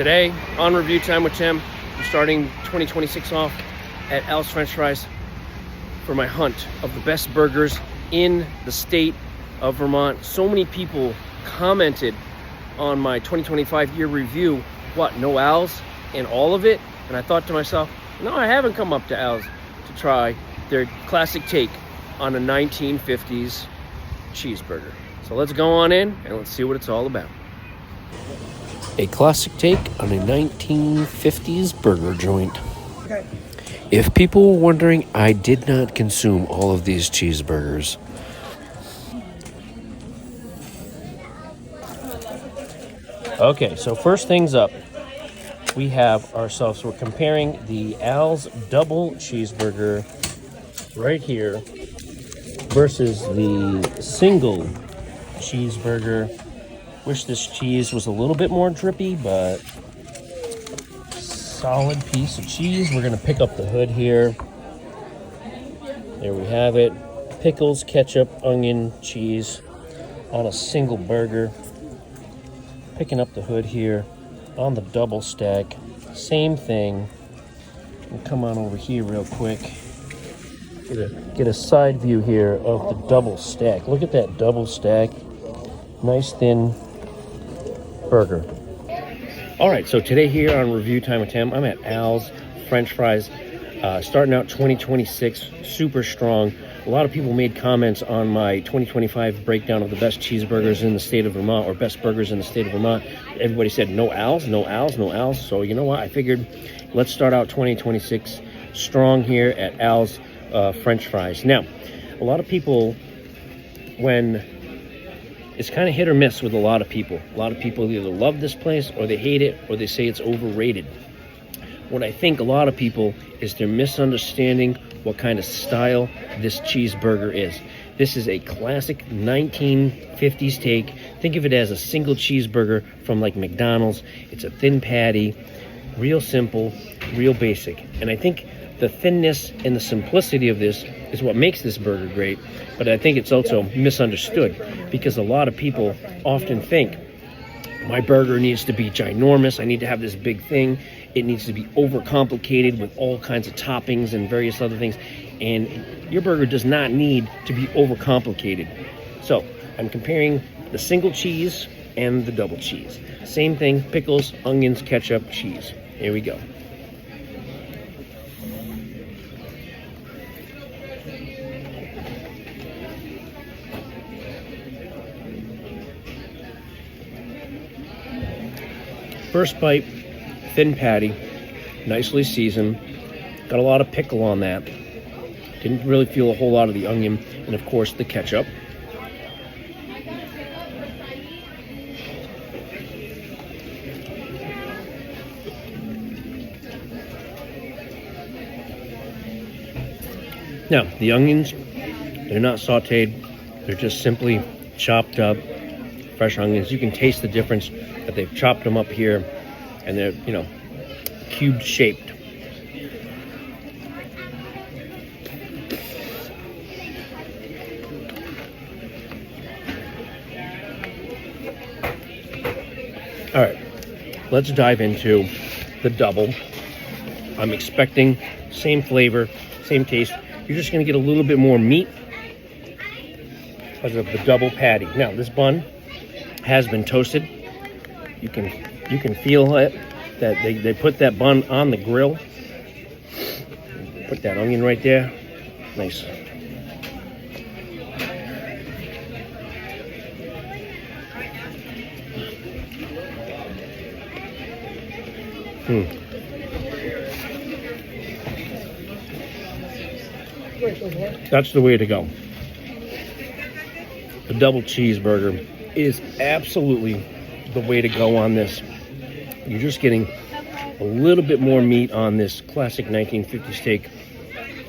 Today, on Review Time with Tim, I'm starting 2026 off at Al's French Fries for my hunt of the best burgers in the state of Vermont. So many people commented on my 2025 year review, what, no Al's in all of it? And I thought to myself, no, I haven't come up to Al's to try their classic take on a 1950s cheeseburger. So let's go on in and let's see what it's all about. A classic take on a 1950s burger joint. Okay. If people were wondering, I did not consume all of these cheeseburgers. Okay, so first things up, we have ourselves, we're comparing the Al's double cheeseburger right here versus the single cheeseburger. Wish this cheese was a little bit more drippy, but solid piece of cheese. We're gonna pick up the hood here. There we have it. Pickles, ketchup, onion, cheese on a single burger. Picking up the hood here on the double stack. Same thing. And come on over here real quick. Get a side view here of the double stack. Look at that double stack. Nice thin burger. All right, so today here on Review Time with Tim, I'm at Al's French Fries, starting out 2026, super strong. A lot of people made comments on my 2025 breakdown of the best cheeseburgers in the state of Vermont, or best burgers in the state of Vermont. Everybody said no Al's, no Al's, no Al's. So you know what? I figured let's start out 2026 strong here at Al's French Fries. Now, a lot of people, when it's kind of hit or miss with a lot of people. A lot of people either love this place or they hate it or they say it's overrated. What I think a lot of people is they're misunderstanding what kind of style this cheeseburger is. This is a classic 1950s take. Think of it as a single cheeseburger from like McDonald's. It's a thin patty, real simple, real basic. And I think the thinness and the simplicity of this is what makes this burger great. But I think it's also misunderstood because a lot of people often think my burger needs to be ginormous. I need to have this big thing. It needs to be overcomplicated with all kinds of toppings and various other things. And your burger does not need to be overcomplicated. So I'm comparing the single cheese and the double cheese. Same thing, pickles, onions, ketchup, cheese. Here we go. First bite, thin patty, nicely seasoned. Got a lot of pickle on that. Didn't really feel a whole lot of the onion, and of course the ketchup. Now, the onions, they're not sauteed. They're just simply chopped up, fresh onions. You can taste the difference that they've chopped them up here, and they're, you know, cube shaped. All right, let's dive into the double. I'm expecting same flavor, same taste. You're just gonna get a little bit more meat because of the double patty. Now, this bun has been toasted. You can feel it, that they put that bun on the grill. Put that onion right there. Nice. That's the way to go. The double cheeseburger is absolutely the way to go on this. You're just getting a little bit more meat on this classic 1950s steak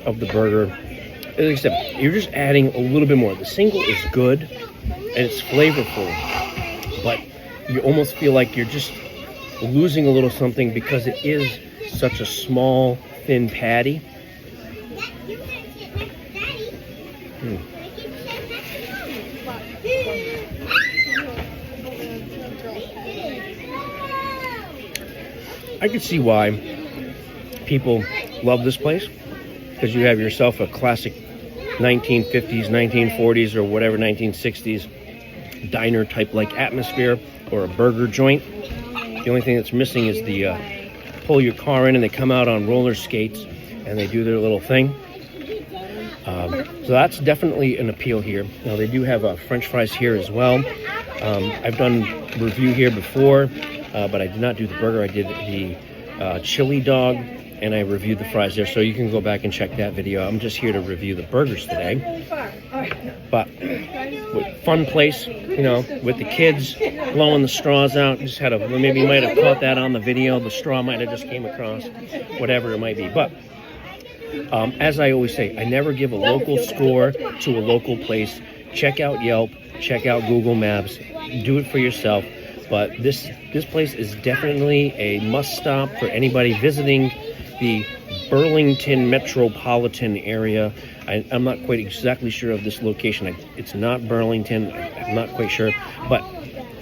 of the burger. Like I said, you're just adding a little bit more. The single is good and it's flavorful, but you almost feel like you're just losing a little something because it is such a small, thin patty. I could see why people love this place, because you have yourself a classic 1950s, 1940s, or whatever 1960s diner type like atmosphere, or a burger joint. The only thing that's missing is the pull your car in and they come out on roller skates and they do their little thing. So that's definitely an appeal here. Now they do have French fries here as well. I've done review here before, but I did not do the burger. I did the chili dog, and I reviewed the fries there, so you can go back and check that video. I'm just here to review the burgers today. But fun place, you know, with the kids blowing the straws out. Just had maybe you might have caught that on the video. The straw might have just came across, whatever it might be. But as I always say, I never give a local score to a local place. Check out Yelp, check out Google Maps, do it for yourself. But this place is definitely a must stop for anybody visiting the Burlington metropolitan area. I'm not quite exactly sure of this location. It's not Burlington, I'm not quite sure. But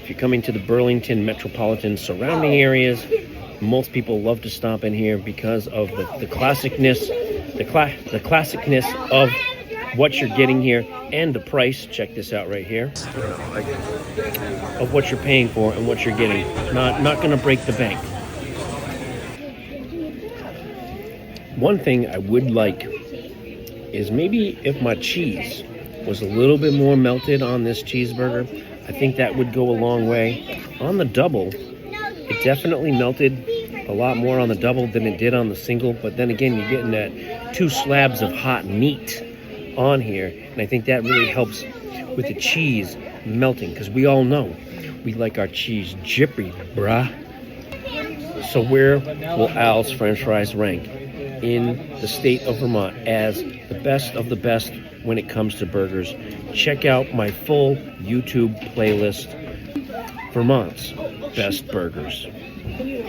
if you're coming to the Burlington metropolitan surrounding areas, most people love to stop in here because of the classicness, the classicness of what you're getting here and the price. Check this out right here, of what you're paying for and what you're getting. Not going to break the bank. One thing I would like is maybe if my cheese was a little bit more melted on this cheeseburger. I think that would go a long way. On the double, it definitely melted a lot more on the double than it did on the single, but then again, you're getting that 2 slabs of hot meat on here, and I think that really helps with the cheese melting, because we all know we like our cheese jippy, bruh. So where will Al's French Fries rank in the state of Vermont as the best of the best when it comes to burgers? Check out my full YouTube playlist, Vermont's Best Burgers.